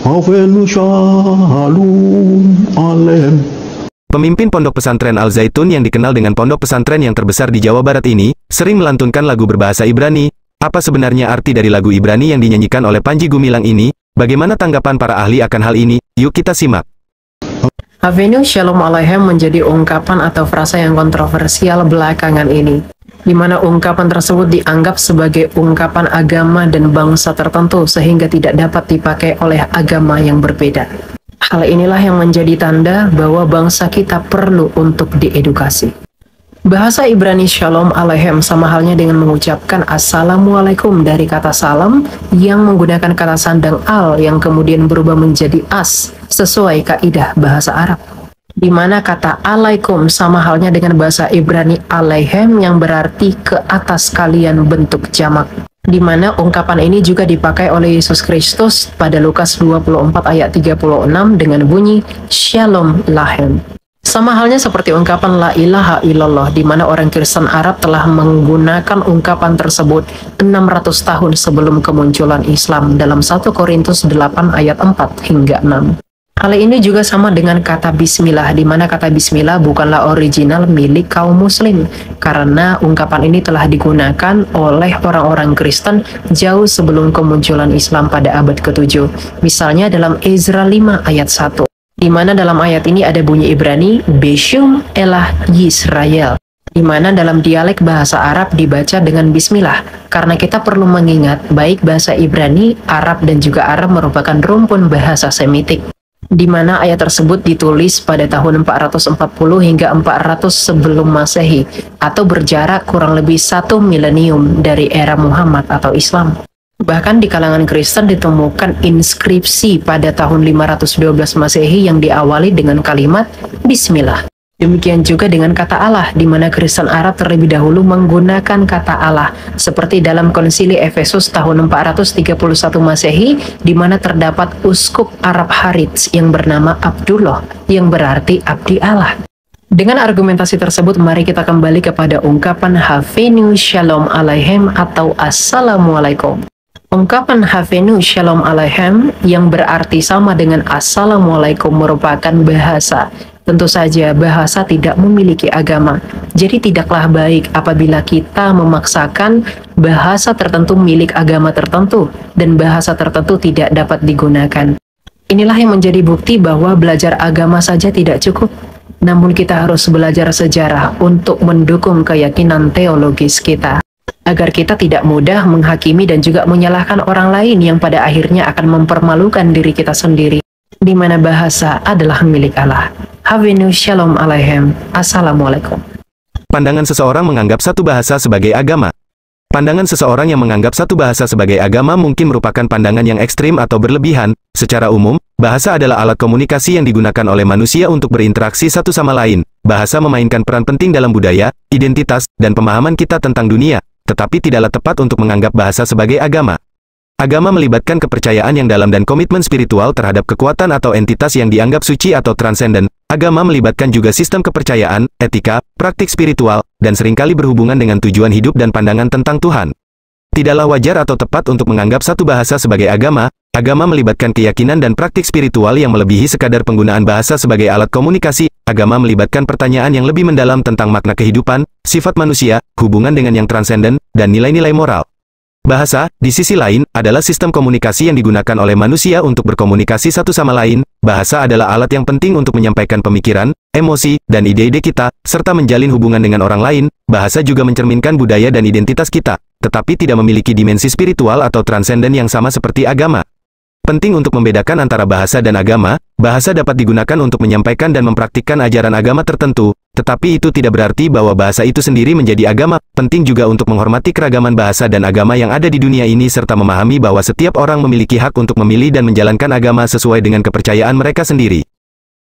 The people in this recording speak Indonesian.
Havenu Shalom Aleichem. Pemimpin pondok pesantren Al-Zaitun yang dikenal dengan pondok pesantren yang terbesar di Jawa Barat ini, sering melantunkan lagu berbahasa Ibrani. Apa sebenarnya arti dari lagu Ibrani yang dinyanyikan oleh Panji Gumilang ini? Bagaimana tanggapan para ahli akan hal ini? Yuk kita simak. Havenu Shalom Aleichem menjadi ungkapan atau frasa yang kontroversial belakangan ini, di mana ungkapan tersebut dianggap sebagai ungkapan agama dan bangsa tertentu sehingga tidak dapat dipakai oleh agama yang berbeda. Hal inilah yang menjadi tanda bahwa bangsa kita perlu untuk diedukasi. Bahasa Ibrani Shalom Aleichem sama halnya dengan mengucapkan Assalamualaikum dari kata salam yang menggunakan kata sandang al yang kemudian berubah menjadi as sesuai kaidah bahasa Arab. Di mana kata alaikum sama halnya dengan bahasa Ibrani Aleichem yang berarti ke atas kalian bentuk jamak. Di mana ungkapan ini juga dipakai oleh Yesus Kristus pada Lukas 24 ayat 36 dengan bunyi Shalom Lachem. Sama halnya seperti ungkapan La ilaha illallah, di mana orang Kristen Arab telah menggunakan ungkapan tersebut 600 tahun sebelum kemunculan Islam dalam 1 Korintus 8 ayat 4 hingga 6. Hal ini juga sama dengan kata bismillah, di mana kata bismillah bukanlah original milik kaum muslim, karena ungkapan ini telah digunakan oleh orang-orang Kristen jauh sebelum kemunculan Islam pada abad ke-7. Misalnya dalam Ezra 5 ayat 1, di mana dalam ayat ini ada bunyi Ibrani, Beshum Elah Yisrael, di mana dalam dialek bahasa Arab dibaca dengan bismillah, karena kita perlu mengingat baik bahasa Ibrani, Arab, dan juga Arab merupakan rumpun bahasa Semitik, di mana ayat tersebut ditulis pada tahun 440 hingga 400 sebelum Masehi, atau berjarak kurang lebih 1 milenium dari era Muhammad atau Islam. Bahkan di kalangan Kristen ditemukan inskripsi pada tahun 512 Masehi yang diawali dengan kalimat Bismillah. Demikian juga dengan kata Allah, di mana Kristen Arab terlebih dahulu menggunakan kata Allah, seperti dalam konsili Efesus tahun 431 Masehi, di mana terdapat uskup Arab Harits yang bernama Abdullah, yang berarti abdi Allah. Dengan argumentasi tersebut, mari kita kembali kepada ungkapan Havenu Shalom Aleichem atau Assalamualaikum. Ungkapan Havenu Shalom Aleichem yang berarti sama dengan Assalamualaikum merupakan bahasa. Tentu saja bahasa tidak memiliki agama, jadi tidaklah baik apabila kita memaksakan bahasa tertentu milik agama tertentu dan bahasa tertentu tidak dapat digunakan. Inilah yang menjadi bukti bahwa belajar agama saja tidak cukup, namun kita harus belajar sejarah untuk mendukung keyakinan teologis kita, agar kita tidak mudah menghakimi dan juga menyalahkan orang lain yang pada akhirnya akan mempermalukan diri kita sendiri, di mana bahasa adalah milik Allah. Havenu Shalom Aleichem. Assalamualaikum. Pandangan seseorang menganggap satu bahasa sebagai agama. Pandangan seseorang yang menganggap satu bahasa sebagai agama mungkin merupakan pandangan yang ekstrim atau berlebihan. Secara umum, bahasa adalah alat komunikasi yang digunakan oleh manusia untuk berinteraksi satu sama lain. Bahasa memainkan peran penting dalam budaya, identitas, dan pemahaman kita tentang dunia, tetapi tidaklah tepat untuk menganggap bahasa sebagai agama. Agama melibatkan kepercayaan yang dalam dan komitmen spiritual terhadap kekuatan atau entitas yang dianggap suci atau transenden. Agama melibatkan juga sistem kepercayaan, etika, praktik spiritual, dan seringkali berhubungan dengan tujuan hidup dan pandangan tentang Tuhan. Tidaklah wajar atau tepat untuk menganggap satu bahasa sebagai agama. Agama melibatkan keyakinan dan praktik spiritual yang melebihi sekadar penggunaan bahasa sebagai alat komunikasi. Agama melibatkan pertanyaan yang lebih mendalam tentang makna kehidupan, sifat manusia, hubungan dengan yang transenden, dan nilai-nilai moral. Bahasa, di sisi lain, adalah sistem komunikasi yang digunakan oleh manusia untuk berkomunikasi satu sama lain. Bahasa adalah alat yang penting untuk menyampaikan pemikiran, emosi, dan ide-ide kita, serta menjalin hubungan dengan orang lain. Bahasa juga mencerminkan budaya dan identitas kita, tetapi tidak memiliki dimensi spiritual atau transenden yang sama seperti agama. Penting untuk membedakan antara bahasa dan agama. Bahasa dapat digunakan untuk menyampaikan dan mempraktikkan ajaran agama tertentu, tetapi itu tidak berarti bahwa bahasa itu sendiri menjadi agama. Penting juga untuk menghormati keragaman bahasa dan agama yang ada di dunia ini serta memahami bahwa setiap orang memiliki hak untuk memilih dan menjalankan agama sesuai dengan kepercayaan mereka sendiri.